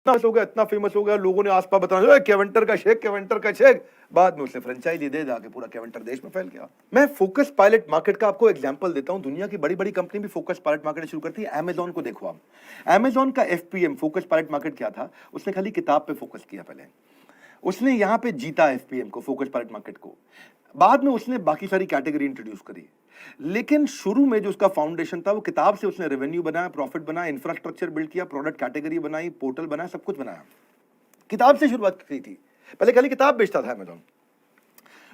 हो गया, इतना फेमस हो गया, लोगों ने आसपास बताया केवेंटर का शेक, केवेंटर का शेक। बाद में उसने फ्रेंचाइजी दे जाके पूरा केवेंटर देश में फैल गया। मैं फोकस पायलट मार्केट का आपको एग्जांपल देता हूं। दुनिया की बड़ी बड़ी कंपनी भी फोकस पायलट मार्केट शुरू करती है। अमेजॉन को देखो आप, अमेजॉन का एफपीएम फोकस पायलट मार्केट क्या था? उसने खाली किताब पे फोकस किया पहले, उसने यहां पे जीता एफपीएम को, फोकस पायलट मार्केट को। बाद में उसने बाकी सारी कैटेगरी इंट्रोड्यूस करी, लेकिन शुरू में जो उसका फाउंडेशन था वो किताब से उसने रेवेन्यू बनाया, प्रॉफिट बनाया, इंफ्रास्ट्रक्चर बिल्ड किया, प्रोडक्ट कैटेगरी बनाई, पोर्टल बनाया, सब कुछ बनाया। किताब से शुरुआत की थी, पहले खाली किताब बेचता था अमेजॉन।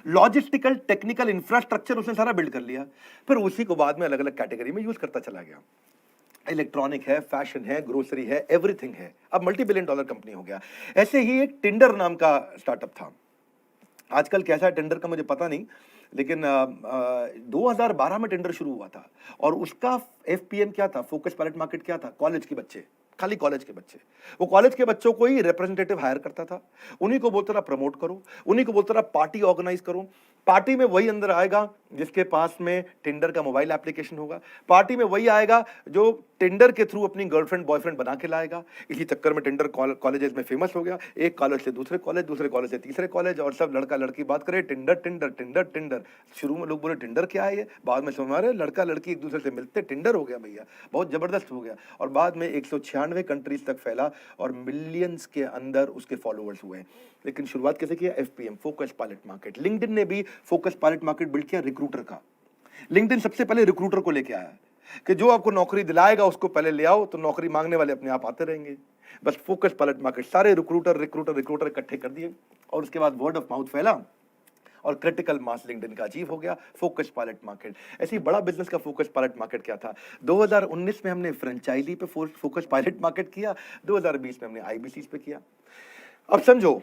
लॉजिस्टिकल टेक्निकल इंफ्रास्ट्रक्चर उसने सारा बिल्ड कर लिया, फिर उसी को बाद में अलग अलग कैटेगरी में यूज करता चला गया। इलेक्ट्रॉनिक है, फैशन है, ग्रोसरी है, एवरीथिंग है, अब मल्टी बिलियन डॉलर कंपनी हो गया। ऐसे ही एक टिंडर नाम का स्टार्टअप था, आजकल कैसा है टेंडर का मुझे पता नहीं, लेकिन 2012 में टेंडर शुरू हुआ था और उसका एफपीएम क्या था, फोकस पायलट मार्केट क्या था? कॉलेज के बच्चे, खाली कॉलेज के बच्चे। वो कॉलेज के बच्चों को ही रिप्रेजेंटेटिव हायर करता था, उन्हीं को बोलता था प्रमोट करो, उन्हीं को बोलता था पार्टी ऑर्गेनाइज करो। पार्टी में वही अंदर आएगा जिसके पास में टिंडर का मोबाइल एप्लीकेशन होगा, पार्टी में वही आएगा जो टिंडर के थ्रू अपनी गर्लफ्रेंड बॉयफ्रेंड बना के लाएगा। इसी चक्कर में टिंडर कॉलेजेस में फेमस हो गया, एक कॉलेज से दूसरे कॉलेज, दूसरे कॉलेज से तीसरे कॉलेज, और सब लड़का लड़की बात करे टिंडर टिंडर टिंडर टिंडर। शुरू में लोग बोले टिंडर क्या है ये, बाद में समझ में आ रहे लड़का लड़की एक दूसरे से मिलते, टिंडर हो गया भैया, बहुत जबरदस्त हो गया। और बाद में 196 कंट्रीज तक फैला और मिलियंस के अंदर उसके फॉलोअर्स हुए। लेकिन शुरुआत कैसे किया? FPM, focus pilot market. LinkedIn ने भी फोकस पायलट मार्केट बिल्ड किया रिक्रूटर का। लिंक्डइन सबसे पहले रिक्रूटर को लेके आया कि जो आपको नौकरी दिलाएगा उसको पहले ले आओ, तो नौकरी मांगने वाले अपने आप आते रहेंगे। बस फोकस पायलट मार्केट, सारे रिक्रूटर रिक्रूटर रिक्रूटर इकट्ठे कर दिए और उसके बाद वर्ड ऑफ माउथ फैला और क्रिटिकल मास लिंक्डइन का अचीव हो गया, फोकस पायलट मार्केट। ऐसी बड़ा बिजनेस का फोकस पायलट मार्केट क्या था? 2019 में हमने फ्रेंचाइजी पे फोकस पायलट मार्केट किया, 2020 में हमने आईबीसी पे किया। अब समझो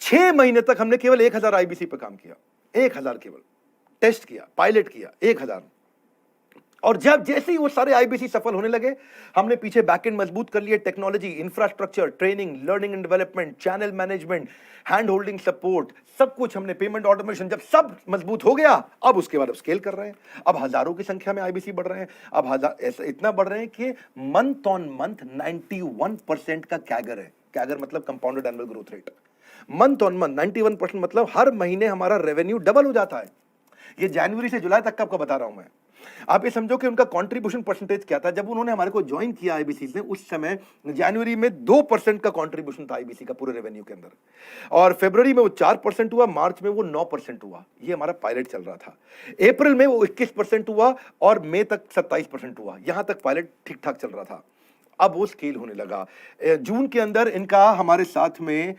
6 महीने तक हमने केवल 1000 आईबीसी पे काम किया, 1000 केवल टेस्ट किया, पायलट किया 1000। और जब जैसे ही वो सारे आईबीसी सफल होने लगे, हमने पीछे बैकएंड मजबूत कर लिए, technology, infrastructure, training, learning and development, channel management, hand holding support, सब कुछ हमने, पेमेंट ऑटोमेशन, जब सब मजबूत हो गया, अब उसके बाद अब स्केल कर रहे हैं। अब हजारों की संख्या में आईबीसी बढ़ रहे हैं, अब हजार ऐसा इतना बढ़ रहे हैं कि मंथ ऑन मंथ 91% का कैगर है। कैगर मतलब compounded annual growth rate. Month on month 91% मतलब हर महीने हमारा रेवेन्यू डबल हो जाता है। ये जनवरी से जुलाई तक का आपको बता रहा हूं मैं। आप ये समझो कि उनका कंट्रीब्यूशन परसेंटेज क्या था जब उन्होंने हमारे को ज्वाइन किया आईबीसी से। उस समय जनवरी में 2% का कंट्रीब्यूशन था आईबीसी का पूरे रेवेन्यू के अंदर, और फरवरी में वो 4% हुआ, मार्च में वो 9% हुआ। ये हमारा पायलट चल रहा था। अप्रैल में वो 21% हुआ और मई तक 27% हुआ। यहां तक पायलट ठीक ठाक चल रहा था। अब वो स्केल होने लगा। जून के अंदर इनका हमारे साथ में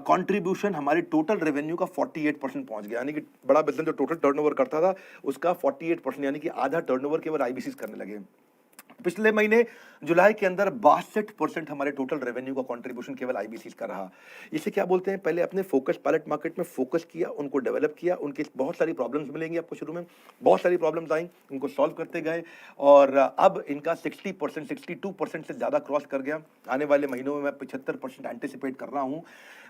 कंट्रीब्यूशन हमारे टोटल रेवेन्यू का 48% पहुंच गया। यानी कि बड़ा बिजनेस जो टोटल टर्नओवर करता था उसका 48%, यानी कि आधा टर्नओवर केवल आईबीसी करने लगे। पिछले महीने जुलाई के अंदर 62% हमारे टोटल रेवेन्यू का कंट्रीब्यूशन केवल आईबीसी का रहा। इसे क्या बोलते हैं? पहले अपने फोकस पायलट मार्केट में फोकस किया, उनको डेवलप किया, उनके बहुत सारी प्रॉब्लम्स मिलेंगी आपको, शुरू में बहुत सारी प्रॉब्लम्स आई, उनको सॉल्व करते गए और अब इनका 60%, 62% से ज्यादा क्रॉस कर गया। आने वाले महीनों में मैं 75% एंटिसिपेट कर रहा हूं।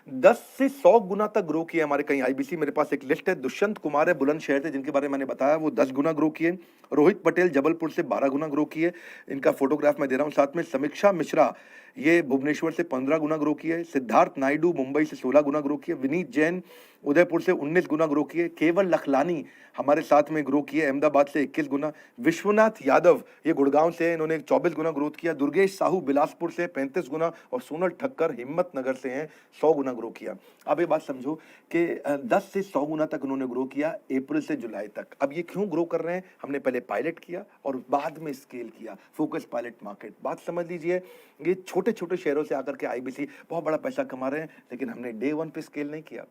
10 से 100 गुना तक ग्रो किए हमारे कई आईबीसी। मेरे पास एक लिस्ट है। दुष्यंत कुमार है बुलंदशहर से, जिनके बारे में मैंने बताया, वो 10 गुना ग्रो किए। रोहित पटेल जबलपुर से 12 गुना ग्रो किए, इनका फोटोग्राफ मैं दे रहा हूं साथ में। समीक्षा मिश्रा ये भुवनेश्वर से 15 गुना ग्रो किए। सिद्धार्थ नायडू मुंबई से 16 गुना ग्रो किए। विनीत जैन उदयपुर से 19 गुना ग्रो किए। केवल लखलानी हमारे साथ में ग्रो किए अहमदाबाद से 21 गुना। विश्वनाथ यादव ये गुड़गांव से, इन्होंने 24 गुना ग्रोथ किया। दुर्गेश साहू बिलासपुर से 35 गुना और सोनल ठक्कर हिम्मतनगर से हैं 100 गुना ग्रो किया। अब ये बात समझो कि 10 से 100 गुना तक उन्होंने ग्रो किया अप्रैल से जुलाई तक। अब ये क्यों ग्रो कर रहे हैं? हमने पहले पायलट किया और बाद में स्केल किया, फोकस पायलट मार्केट। बात समझ लीजिए, ये छोटे छोटे शहरों से आकर के आईबीसी बहुत बड़ा पैसा कमा रहे हैं, लेकिन हमने डे 1 पे स्केल नहीं किया।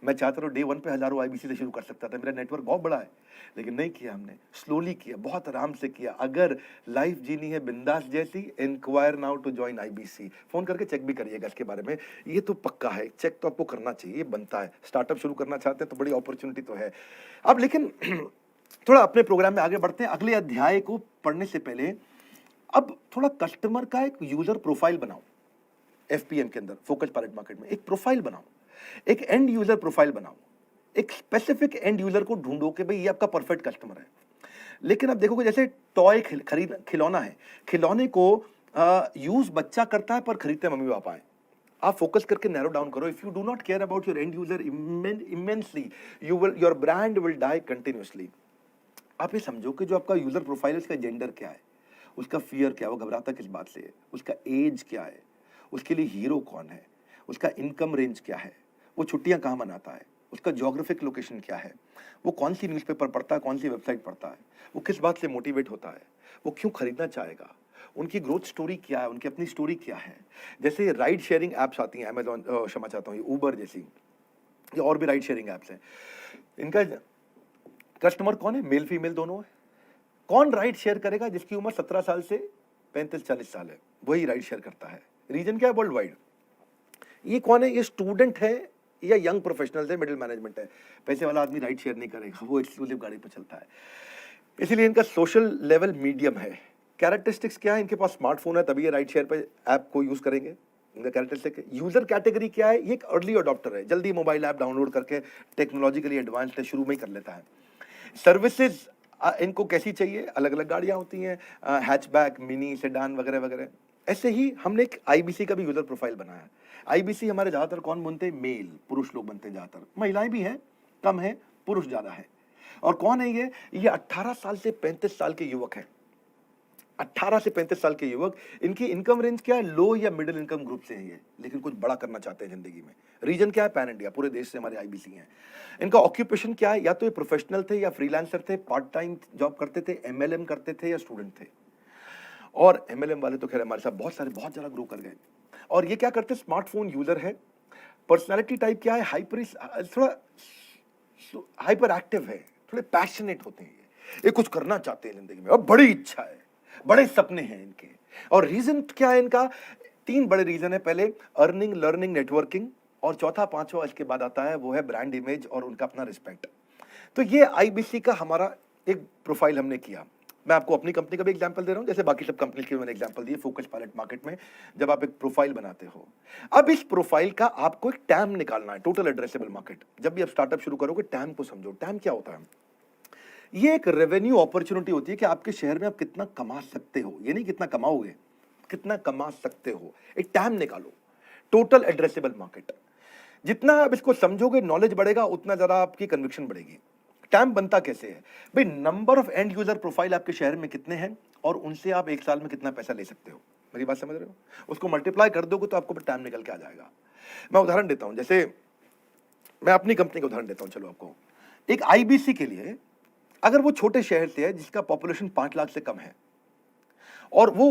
मैं चाहता हूँ डे 1 पे हजारों आईबीसी से शुरू कर सकता था, मेरा नेटवर्क बहुत बड़ा है, लेकिन नहीं किया हमने। स्लोली किया, बहुत आराम से किया। अगर लाइफ जीनी है बिंदास जैसी, inquire now to join IBC. Phone करके चेक भी करिएगा इसके बारे में, ये तो पक्का है, चेक तो आपको करना चाहिए, ये बनता है। स्टार्टअप शुरू करना चाहते हैं तो बड़ी अपॉर्चुनिटी तो है। अब लेकिन थोड़ा अपने प्रोग्राम में आगे बढ़ते हैं। अगले अध्याय को पढ़ने से पहले अब थोड़ा कस्टमर का एक यूजर प्रोफाइल बनाओ। एफपीएम के अंदर फोकस पायलट मार्केट में एक प्रोफाइल बनाओ, एक एंड यूजर प्रोफाइल बनाओ, एक स्पेसिफिक एंड यूजर को ढूंढो कि भाई ये आपका परफेक्ट कस्टमर है। लेकिन अब देखोगे जैसे टॉय खरीद खिलौना है, खिलौने को यूज बच्चा करता है पर खरीदते मम्मी पापा है। आप फोकस करके नैरो डाउन करो. If you do not care about your end user immensely, your brand will die continuously. आप ये समझो कि जो आपका यूजर प्रोफाइल है, उसका जेंडर क्या है, उसका फियर क्या है, वो घबराता किस बात से है, उसका एज क्या है, उसके लिए हीरो कौन है, उसका इनकम रेंज क्या है, वो छुट्टियां कहाँ मनाता है, उसका जोग्राफिक लोकेशन क्या है, वो कौन सी न्यूज़पेपर पढ़ता है, कौन सी वेबसाइट पढ़ता है, वो किस बात से मोटिवेट होता है, वो क्यों खरीदना चाहेगा, उनकी ग्रोथ स्टोरी क्या है, उनकी अपनी स्टोरी क्या है. जैसे राइड शेयरिंग ऐप्स आती हैं, अमेजॉन, क्षमा चाहता हूँ, ऊबर जैसी, या और भी राइड शेयरिंग ऐप्स हैं, इनका कस्टमर कौन है, मेल फीमेल दोनों है. कौन राइड शेयर करेगा? जिसकी उम्र 17 साल से 35-40 साल है, वही राइड शेयर करता है. रीजन क्या है? World wide. ये कौन है? ये स्टूडेंट है या यंग प्रोफेशनल्स है, मिडिल मैनेजमेंट है. पैसे वाला आदमी राइड शेयर नहीं करेगा, वो एक्सक्लूसिव गाड़ी पर चलता है. इसीलिए इनका सोशल लेवल मीडियम है. कैरेक्टरिस्टिक्स क्या है? इनके पास स्मार्टफोन है, तभी ये राइड शेयर पे ऐप को यूज करेंगे. इनका कैरेक्टरिस्टिक. यूजर कैटेगरी क्या है? ये एक अर्ली अडॉप्टर है, जल्दी मोबाइल ऐप डाउनलोड करके टेक्नोलॉजिकली एडवांस्ड है, शुरू में ही कर लेता है. सर्विसेज इनको कैसी चाहिए? अलग अलग गाड़ियां होती हैं, हैचबैक, मिनी, सेडान वगैरह वगैरह. ऐसे ही हमने एक आईबीसी का भी यूजर प्रोफाइल बनाया. आईबीसी हमारे ज्यादातर कौन बनते हैं? मेल, पुरुष लोग बनते हैं ज्यादातर. महिलाएं भी हैं, कम है, पुरुष ज्यादा है. और कौन है ये 18 साल से 35 साल के युवक हैं. 18 से 35 साल के युवक. इनकी इनकम रेंज क्या है? लो या मिडिल इनकम ग्रुप से है ये, लेकिन कुछ बड़ा करना चाहते हैं जिंदगी में. रीजन क्या है? पैन इंडिया, पूरे देश से हमारे आईबीसी हैं. इनका ऑक्यूपेशन क्या है? या तो ये प्रोफेशनल थे, या फ्रीलांसर थे, पार्ट टाइम जॉब करते थे, एमएलएम करते थे, या स्टूडेंट थे. और एमएलएम वाले तो खैर हमारे साथ बहुत सारे, बहुत ज्यादा ग्रो कर गए. और ये क्या करते हैं? स्मार्टफोन यूजर है. पर्सनैलिटी टाइप क्या है? थोड़ा हाइपर एक्टिव है, थोड़े पैशनेट होते हैं. ये कुछ करना चाहते हैं जिंदगी में, और बड़ी इच्छा है, बड़े सपने हैं इनके. और रीजन क्या है इनका? 3 बड़े रीजन है. पहले अर्निंग, लर्निंग, नेटवर्किंग. और चौथा, पांचवा इसके बाद आता है, वो है ब्रांड इमेज और उनका अपना रिस्पेक्ट. तो ये आईबीसी का हमारा एक प्रोफाइल हमने किया. मैं आपको अपनी कंपनी का भी एग्जांपल दे रहा हूं, जैसे बाकी सब कंपनी के मैंने एग्जांपल दिए. फोकस पायलट मार्केट में जब आप एक प्रोफाइल बनाते हो, अब इस प्रोफाइल का आपको एक टैम निकालना है, टोटल एड्रेसेबल मार्केट. जब भी आप स्टार्टअप शुरू करोगे, टैम को समझो. टैम क्या होता है? ये एक रेवेन्यू अपॉर्चुनिटी होती है कि आपके शहर में आप कितना कमा सकते हो. ये नहीं कितना कमाओगे, कितना कमा सकते हो. एक टैम निकालो, टोटल एड्रेसेबल मार्केट. जितना आप इसको समझोगे, नॉलेज बढ़ेगा, उतना ज्यादा आपकी कन्विक्शन बढ़ेगी. टैम बनता कैसे है भाई? Number of and user profile आपके शहर में कितने हैं, और उनसे आप एक साल में कितना पैसा ले सकते हो. मेरी बात समझ रहे हो? उसको मल्टीप्लाई कर दोगे तो आपको टैम निकल के आ जाएगा. मैं उदाहरण देता हूं, जैसे मैं अपनी कंपनी का उदाहरण देता हूं. चलो आपको, एक आईबीसी के लिए, अगर वो छोटे शहर से है जिसका पॉपुलेशन 5 लाख से कम है, और वो